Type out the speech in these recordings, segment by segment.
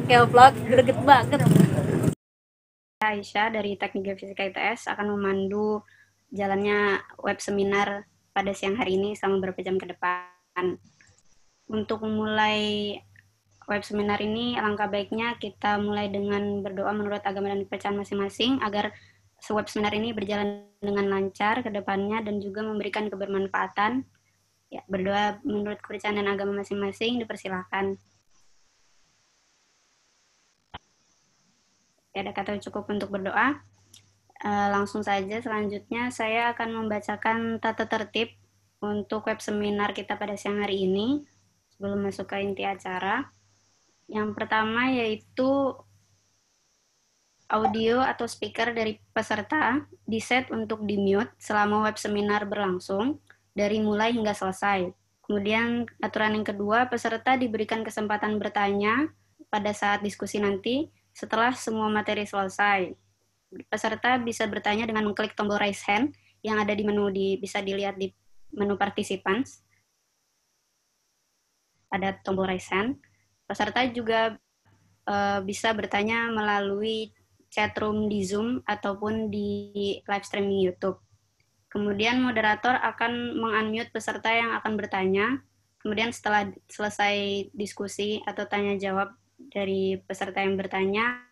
kayak vlog greget banget. Aisyah dari Teknik Geofisika ITS akan memandu jalannya web seminar pada siang hari ini selama beberapa jam ke depan. Untuk memulai web seminar ini, alangkah baiknya kita mulai dengan berdoa menurut agama dan kepercayaan masing-masing agar web seminar ini berjalan dengan lancar ke depannya dan juga memberikan kebermanfaatan. Ya, berdoa menurut kepercayaan dan agama masing-masing, dipersilahkan. Ada kata cukup untuk berdoa. Langsung saja selanjutnya saya akan membacakan tata tertib untuk web seminar kita pada siang hari ini sebelum masuk ke inti acara. Yang pertama yaitu audio atau speaker dari peserta diset untuk di-mute selama web seminar berlangsung dari mulai hingga selesai. Kemudian aturan yang kedua, peserta diberikan kesempatan bertanya pada saat diskusi nanti setelah semua materi selesai. Peserta bisa bertanya dengan mengklik tombol raise hand yang ada di menu bisa dilihat di menu participants. Ada tombol raise hand. Peserta juga bisa bertanya melalui chat room di Zoom ataupun di live streaming YouTube. Kemudian moderator akan mengunmute peserta yang akan bertanya. Kemudian setelah selesai diskusi atau tanya jawab dari peserta yang bertanya,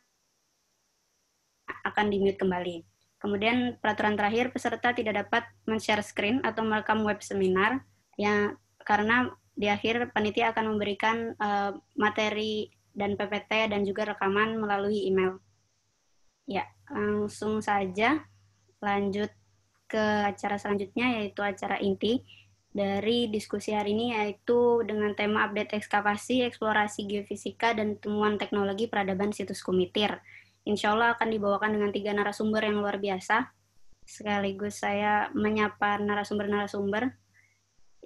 akan di-mute kembali. Kemudian peraturan terakhir, peserta tidak dapat men-share screen atau merekam web seminar yang karena di akhir panitia akan memberikan materi dan PPT dan juga rekaman melalui email. Ya, langsung saja lanjut ke acara selanjutnya yaitu acara inti dari diskusi hari ini yaitu dengan tema update ekskavasi, eksplorasi geofisika, dan temuan teknologi peradaban situs Kumitir. Insya Allah akan dibawakan dengan 3 narasumber yang luar biasa. Sekaligus saya menyapa narasumber-narasumber.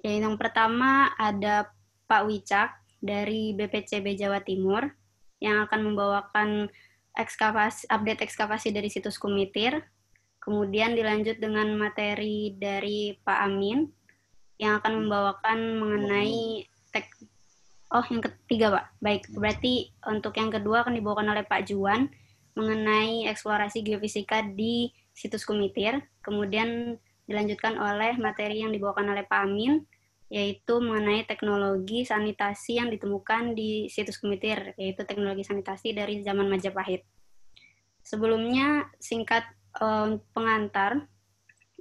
Yang pertama ada Pak Wicak dari BPCB Jawa Timur yang akan membawakan update ekskavasi dari situs Kumitir. Kemudian dilanjut dengan materi dari Pak Amin yang akan membawakan mengenai yang ketiga, Pak. Baik, berarti untuk yang kedua akan dibawakan oleh Pak Juan mengenai eksplorasi geofisika di situs Kumitir. Kemudian dilanjutkan oleh materi yang dibawakan oleh Pak Amin, yaitu mengenai teknologi sanitasi yang ditemukan di situs Kumitir, yaitu teknologi sanitasi dari zaman Majapahit. Sebelumnya, singkat pengantar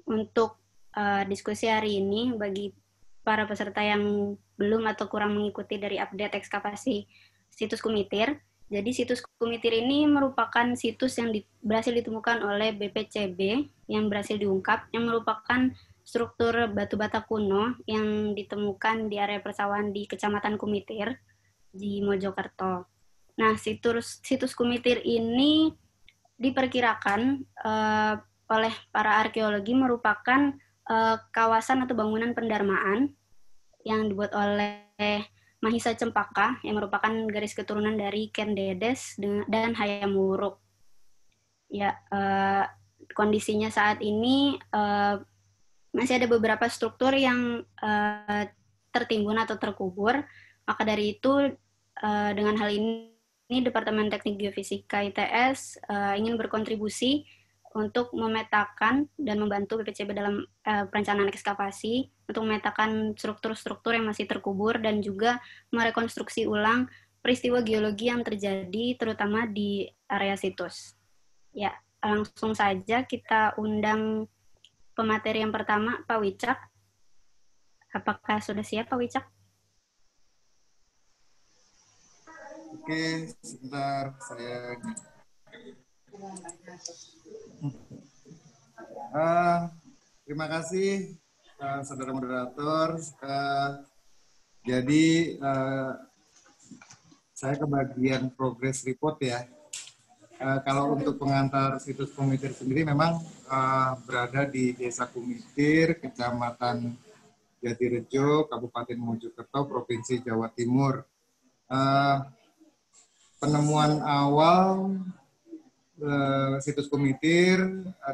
untuk diskusi hari ini bagi para peserta yang belum atau kurang mengikuti dari update ekskavasi situs Kumitir. Jadi situs Kumitir ini merupakan situs yang berhasil ditemukan oleh BPCB yang berhasil diungkap, yang merupakan struktur batu bata kuno yang ditemukan di area persawahan di Kecamatan Kumitir di Mojokerto. Nah, situs Kumitir ini diperkirakan oleh para arkeologi merupakan kawasan atau bangunan pendarmaan yang dibuat oleh Mahisa Cempaka yang merupakan garis keturunan dari Ken Dedes dan Hayam Wuruk. Ya, kondisinya saat ini masih ada beberapa struktur yang tertimbun atau terkubur. Maka dari itu dengan hal ini Departemen Teknik Geofisika ITS ingin berkontribusi untuk memetakan dan membantu BPCB dalam perencanaan ekskavasi untuk memetakan struktur-struktur yang masih terkubur dan juga merekonstruksi ulang peristiwa geologi yang terjadi terutama di area situs. Ya, langsung saja kita undang pemateri yang pertama, Pak Wicak. Apakah sudah siap, Pak Wicak? Oke, sebentar saya. Terima kasih, saudara moderator. Jadi saya ke bagian progress report ya. Kalau untuk pengantar situs Kumitir sendiri memang berada di Desa Kumitir, Kecamatan Jatirejo, Kabupaten Mojokerto, Provinsi Jawa Timur. Penemuan awal situs Kumitir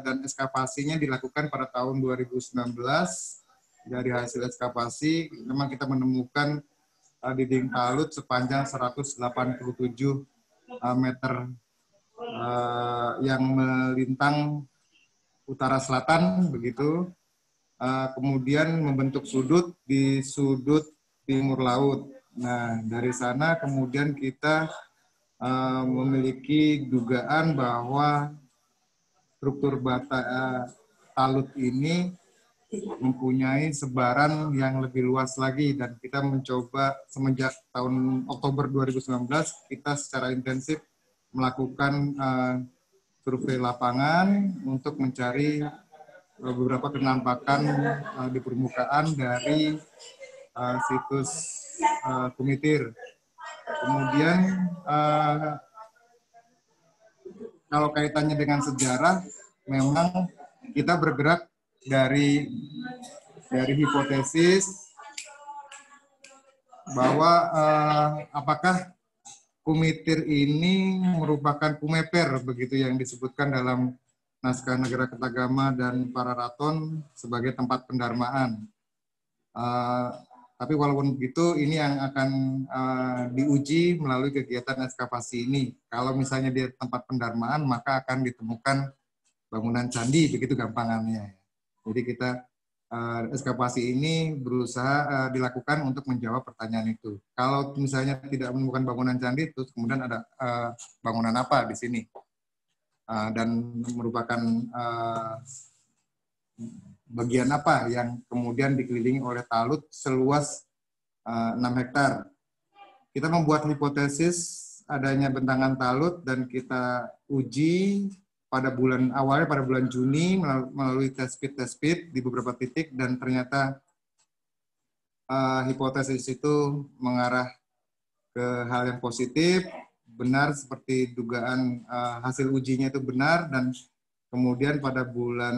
dan ekskavasinya dilakukan pada tahun 2019. Dari hasil ekskavasi, memang kita menemukan dinding talut sepanjang 187 meter yang melintang utara selatan begitu. Kemudian membentuk sudut di sudut timur laut. Nah, dari sana kemudian kita memiliki dugaan bahwa struktur bata talut ini mempunyai sebaran yang lebih luas lagi, dan kita mencoba semenjak tahun Oktober 2019 kita secara intensif melakukan survei lapangan untuk mencari beberapa penampakan di permukaan dari situs Kumitir. Kemudian kalau kaitannya dengan sejarah, memang kita bergerak dari hipotesis bahwa apakah Kumitir ini merupakan kumeper, begitu yang disebutkan dalam naskah Negara Ketagama dan Pararaton sebagai tempat pendarmaan. Tapi walaupun begitu, ini yang akan diuji melalui kegiatan ekskavasi ini. Kalau misalnya dia tempat pendarmaan, maka akan ditemukan bangunan candi, begitu gampangannya. Jadi kita ekskavasi ini berusaha dilakukan untuk menjawab pertanyaan itu. Kalau misalnya tidak menemukan bangunan candi, terus kemudian ada bangunan apa di sini? Dan merupakan bagian apa yang kemudian dikelilingi oleh talut seluas 6 hektar. Kita membuat hipotesis adanya bentangan talut dan kita uji pada bulan Juni melalui test pit di beberapa titik, dan ternyata hipotesis itu mengarah ke hal yang positif, benar seperti dugaan hasil ujinya itu benar, dan kemudian pada bulan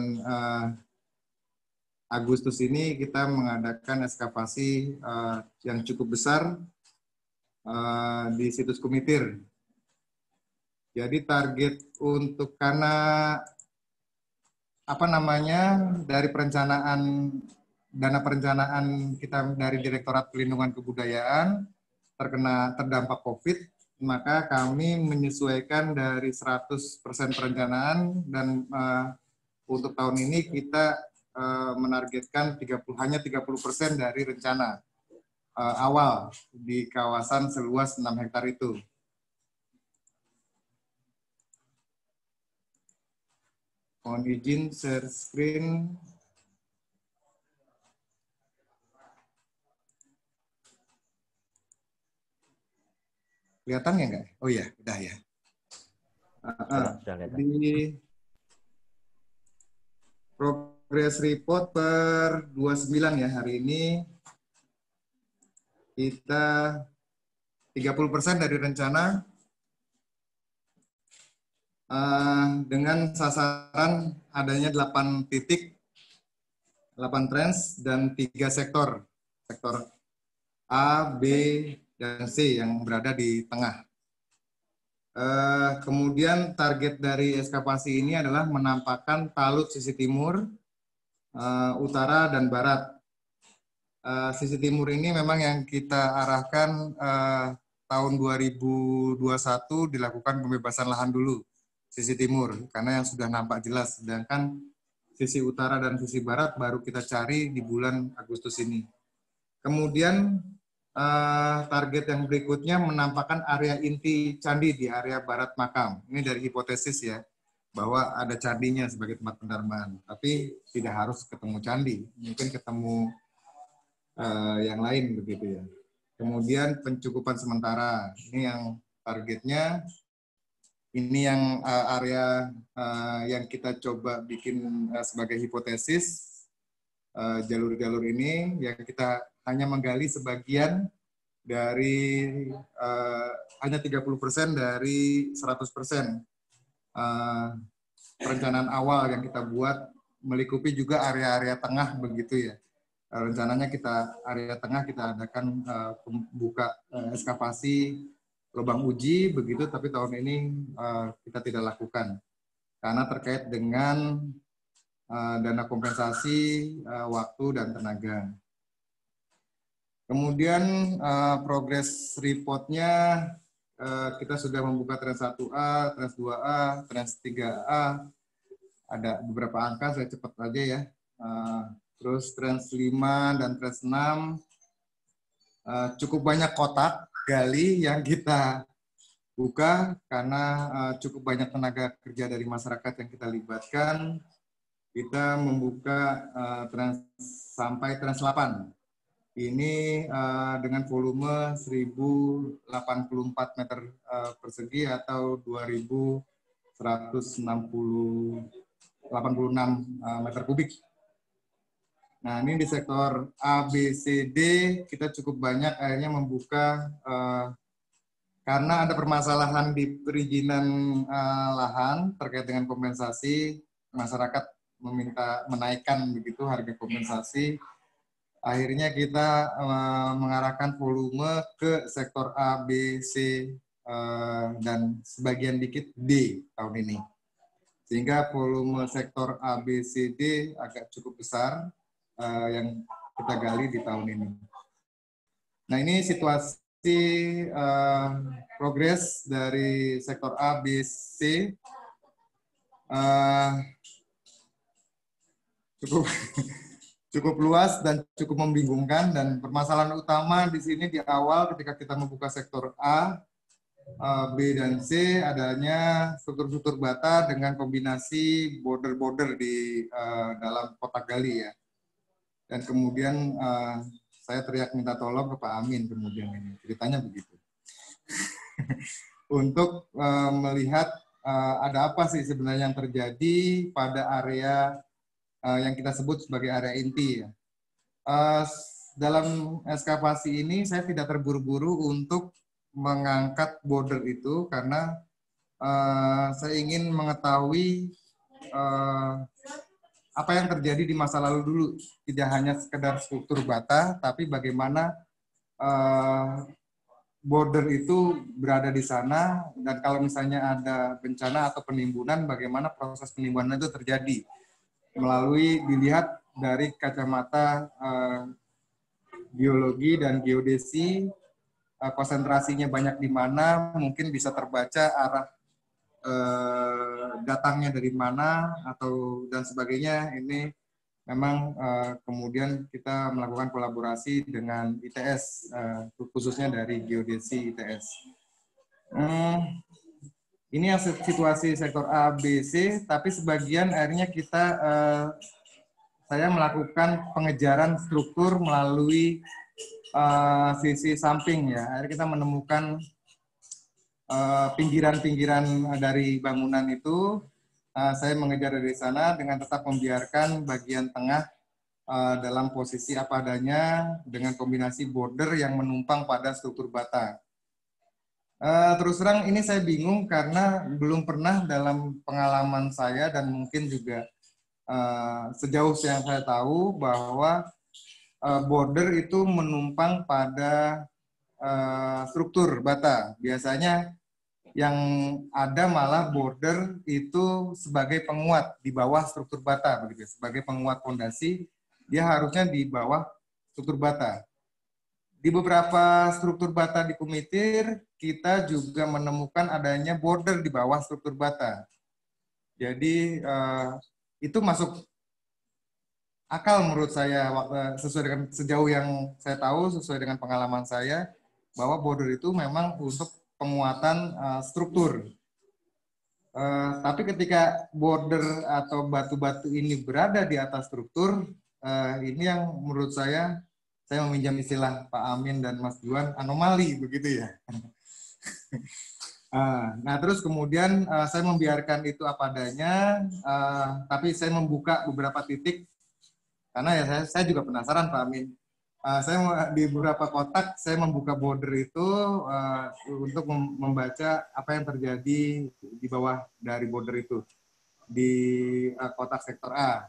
Agustus ini kita mengadakan ekskavasi yang cukup besar di situs Kumitir. Jadi target untuk karena dari dana perencanaan kita dari Direktorat Pelindungan Kebudayaan terdampak COVID, maka kami menyesuaikan dari 100% perencanaan, dan untuk tahun ini kita menargetkan hanya 30% dari rencana awal di kawasan seluas 6 hektar itu. Mohon izin share screen. Kelihatan ya nggak? Oh iya, udah ya. Di progress report per 29 ya, hari ini kita 30% dari rencana dengan sasaran adanya 8 titik, 8 trans dan 3 sektor. Sektor A, B, dan C yang berada di tengah. Kemudian target dari ekskavasi ini adalah menampakkan talut sisi timur, utara, dan barat. Sisi timur ini memang yang kita arahkan tahun 2021 dilakukan pembebasan lahan dulu, sisi timur, karena yang sudah nampak jelas. Sedangkan sisi utara dan sisi barat baru kita cari di bulan Agustus ini. Kemudian target yang berikutnya menampakkan area inti candi di area barat makam. Ini dari hipotesis ya, bahwa ada candinya sebagai tempat pendarmaan. Tapi tidak harus ketemu candi, mungkin ketemu yang lain begitu ya. Kemudian pencukupan sementara, ini yang targetnya. Ini yang area yang kita coba bikin sebagai hipotesis, jalur-jalur ini yang kita hanya menggali sebagian dari hanya 30% dari 100% perencanaan awal yang kita buat, melikupi juga area-area tengah begitu ya. Rencananya area tengah kita adakan buka ekskavasi lubang uji begitu, tapi tahun ini kita tidak lakukan karena terkait dengan dana kompensasi waktu dan tenaga. Kemudian progress reportnya kita sudah membuka Trans 1A, Trans 2A, Trans 3A. Ada beberapa angka, saya cepat aja ya. Terus Trans 5 dan Trans 6. Cukup banyak kotak gali yang kita buka karena cukup banyak tenaga kerja dari masyarakat yang kita libatkan. Kita membuka sampai Trans 8. Ini dengan volume 1084 meter persegi atau 2186 meter kubik. Nah, ini di sektor A, B, C, D kita cukup banyak akhirnya membuka karena ada permasalahan di perizinan lahan terkait dengan kompensasi, masyarakat meminta menaikkan begitu harga kompensasi. Akhirnya kita mengarahkan volume ke sektor A, B, C, dan sebagian dikit D tahun ini. Sehingga volume sektor A, B, C, D agak cukup besar yang kita gali di tahun ini. Nah, ini situasi progres dari sektor A, B, C. Cukup luas dan cukup membingungkan, dan permasalahan utama di sini di awal ketika kita membuka sektor A, B, dan C adanya struktur-struktur bata dengan kombinasi border-border di dalam kotak gali ya. Dan kemudian saya teriak minta tolong ke Pak Amin kemudian ini. Ceritanya begitu. Untuk melihat ada apa sih sebenarnya yang terjadi pada area yang kita sebut sebagai area inti ya. Dalam ekskavasi ini saya tidak terburu-buru untuk mengangkat border itu karena saya ingin mengetahui apa yang terjadi di masa lalu dulu, tidak hanya sekedar struktur bata, tapi bagaimana border itu berada di sana, dan kalau misalnya ada bencana atau penimbunan, bagaimana proses penimbunan itu terjadi melalui dilihat dari kacamata geologi dan geodesi, konsentrasinya banyak di mana, mungkin bisa terbaca arah datangnya dari mana atau dan sebagainya. Ini memang kemudian kita melakukan kolaborasi dengan ITS, khususnya dari geodesi ITS. Ini yang situasi sektor A, B, C, tapi sebagian akhirnya saya melakukan pengejaran struktur melalui sisi samping ya. Akhirnya kita menemukan pinggiran-pinggiran dari bangunan itu. Saya mengejar dari sana dengan tetap membiarkan bagian tengah dalam posisi apa adanya dengan kombinasi border yang menumpang pada struktur bata. Terus terang ini saya bingung karena belum pernah dalam pengalaman saya dan mungkin juga sejauh yang saya tahu bahwa border itu menumpang pada struktur bata. Biasanya yang ada malah border itu sebagai penguat di bawah struktur bata, begitu. Sebagai penguat fondasi, dia harusnya di bawah struktur bata. Di beberapa struktur bata di Kumitir, kita juga menemukan adanya border di bawah struktur bata. Jadi itu masuk akal menurut saya, sesuai dengan sejauh yang saya tahu, sesuai dengan pengalaman saya, bahwa border itu memang untuk penguatan struktur. Tapi ketika border atau batu-batu ini berada di atas struktur, ini yang menurut saya meminjam istilah Pak Amin dan Mas Juan, anomali begitu ya. Nah, terus kemudian saya membiarkan itu apa adanya, tapi saya membuka beberapa titik, karena ya saya juga penasaran Pak Amin. Saya di beberapa kotak saya membuka border itu untuk membaca apa yang terjadi di bawah dari border itu di kotak sektor A.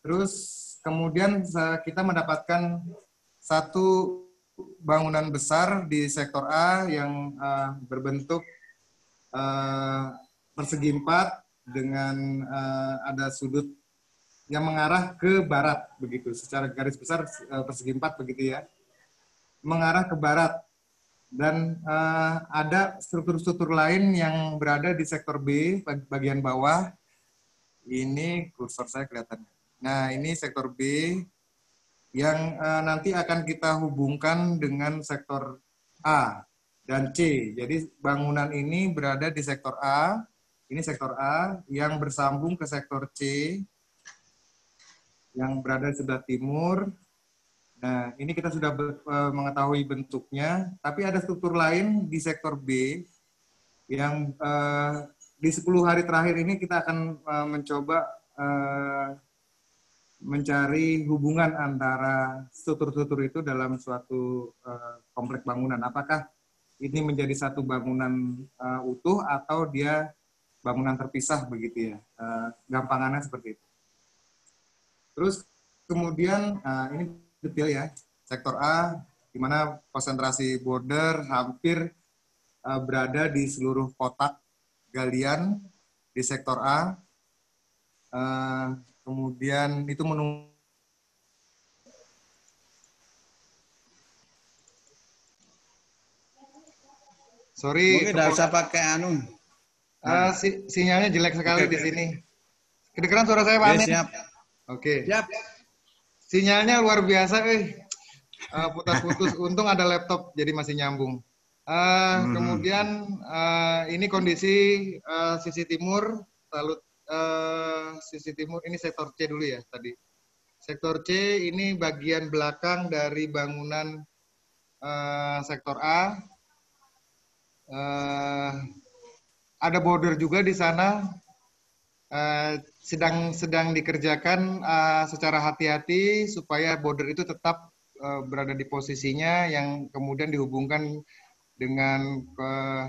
Terus kemudian kita mendapatkan satu bangunan besar di sektor A yang berbentuk persegi 4 dengan ada sudut yang mengarah ke barat begitu, secara garis besar persegi 4 begitu ya, mengarah ke barat. Dan ada struktur-struktur lain yang berada di sektor B, bagian bawah. Ini kursor saya kelihatan. Nah, ini sektor B yang nanti akan kita hubungkan dengan sektor A dan C. Jadi bangunan ini berada di sektor A, ini sektor A yang bersambung ke sektor C yang berada di sebelah timur. Nah, ini kita sudah mengetahui bentuknya, tapi ada struktur lain di sektor B yang di 10 hari terakhir ini kita akan mencoba mencari hubungan antara struktur-struktur itu dalam suatu kompleks bangunan. Apakah ini menjadi satu bangunan utuh atau dia bangunan terpisah begitu ya. Gampangannya seperti itu. Terus kemudian ini detail ya, sektor A, di mana konsentrasi border hampir berada di seluruh kotak galian di sektor A. Kemudian itu menunggu. Sorry, mungkin tidak usah pakai anu. Sinyalnya jelek sekali di sini. Kedengeran suara saya, Pak Amin? Siap. Oke. Siap. Sinyalnya luar biasa, putus-putus. Untung ada laptop, jadi masih nyambung. Kemudian ini kondisi sisi timur, lalu sisi timur ini sektor C dulu ya tadi. Sektor C ini bagian belakang dari bangunan sektor A. Ada border juga di sana. Sedang dikerjakan secara hati-hati supaya border itu tetap berada di posisinya yang kemudian dihubungkan dengan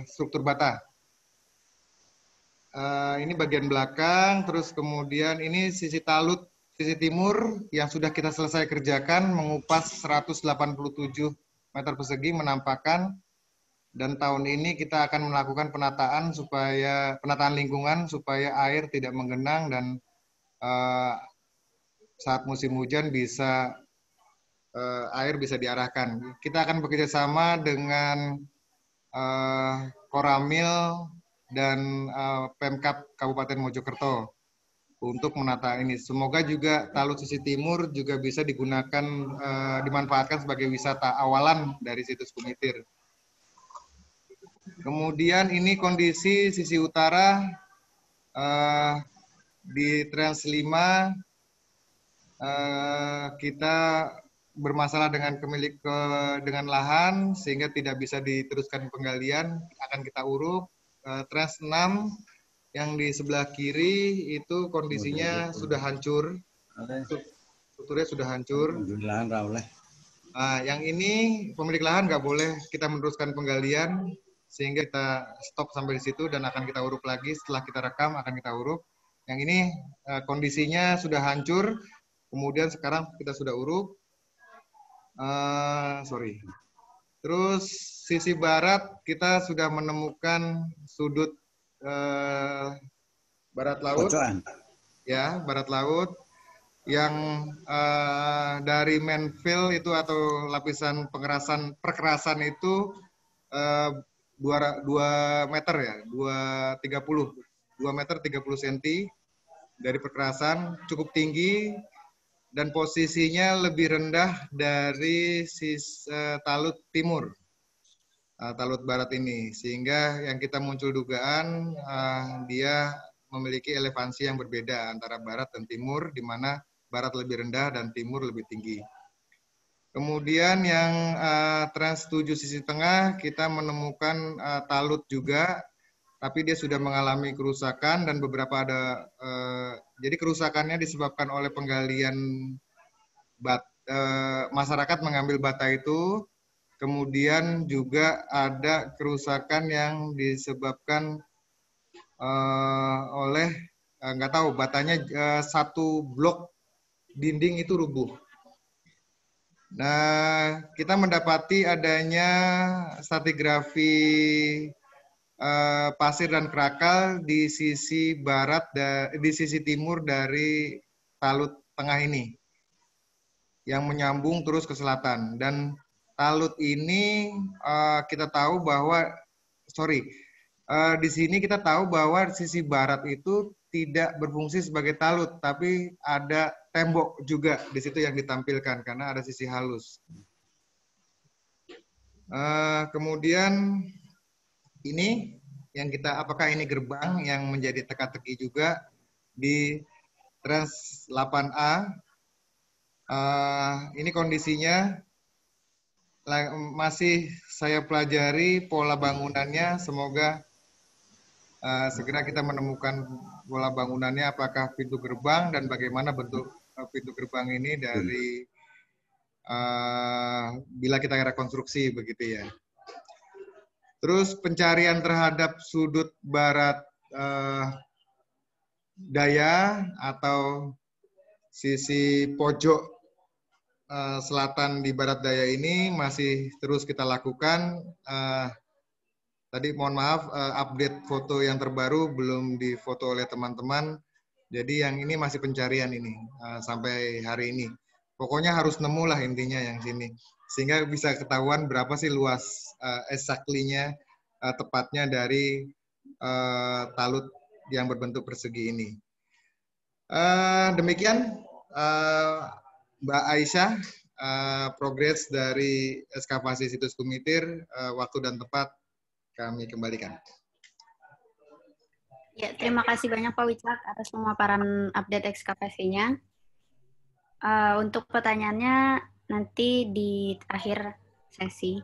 struktur bata. Ini bagian belakang, terus kemudian ini sisi talut, sisi timur yang sudah kita selesai kerjakan, mengupas 187 meter persegi menampakkan. Dan tahun ini kita akan melakukan penataan lingkungan supaya air tidak menggenang dan saat musim hujan air bisa diarahkan. Kita akan bekerjasama dengan Koramil dan Pemkab Kabupaten Mojokerto untuk menata ini. Semoga juga talut sisi timur juga bisa digunakan, dimanfaatkan sebagai wisata awalan dari situs Kumitir. Kemudian ini kondisi sisi utara di Trans 5 kita bermasalah dengan dengan lahan sehingga tidak bisa diteruskan penggalian, akan kita uruk. Trans 6 yang di sebelah kiri itu kondisinya sudah hancur, strukturnya sudah hancur. Yang ini pemilik lahan nggak boleh kita meneruskan penggalian, sehingga kita stop sampai di situ dan akan kita uruk lagi. Setelah kita rekam akan kita uruk. Yang ini kondisinya sudah hancur, kemudian sekarang kita sudah uruk. Terus sisi barat kita sudah menemukan sudut barat laut. Ya, barat laut yang dari mainfill itu atau lapisan perkerasan itu 2 meter ya, 2 meter 30 cm dari perkerasan, cukup tinggi dan posisinya lebih rendah dari talut timur, talut barat ini, sehingga yang kita muncul dugaan dia memiliki elevasi yang berbeda antara barat dan timur, di mana barat lebih rendah dan timur lebih tinggi. Kemudian yang Trans 7 sisi tengah kita menemukan talut juga, tapi dia sudah mengalami kerusakan dan beberapa jadi kerusakannya disebabkan oleh penggalian masyarakat mengambil bata itu, kemudian juga ada kerusakan yang disebabkan oleh nggak tahu batanya satu blok dinding itu rubuh. Nah, kita mendapati adanya stratigrafi pasir dan krakal di sisi barat di sisi timur dari talut tengah ini yang menyambung terus ke selatan, dan talut ini kita tahu bahwa, di sini kita tahu bahwa sisi barat itu tidak berfungsi sebagai talut, tapi ada tembok juga di situ yang ditampilkan karena ada sisi halus. Kemudian ini yang kita, apakah ini gerbang yang menjadi teka-teki juga di Trans 8A. Ini kondisinya masih saya pelajari pola bangunannya, semoga segera kita menemukan pola bangunannya, apakah pintu gerbang dan bagaimana bentuk pintu gerbang ini dari bila kita rekonstruksi begitu ya. Terus pencarian terhadap sudut barat daya atau sisi pojok selatan di barat daya ini masih terus kita lakukan. Tadi mohon maaf, update foto yang terbaru belum difoto oleh teman-teman. Jadi yang ini masih pencarian ini sampai hari ini. Pokoknya harus nemu lah intinya yang sini. Sehingga bisa ketahuan berapa sih luas exactly-nya, tepatnya dari talut yang berbentuk persegi ini. Demikian Mbak Aisyah, progres dari ekskavasi situs Kumitir, waktu dan tempat kami kembalikan. Ya, terima kasih banyak Pak Wicak atas pemaparan update ekskavasinya. Untuk pertanyaannya nanti di akhir sesi.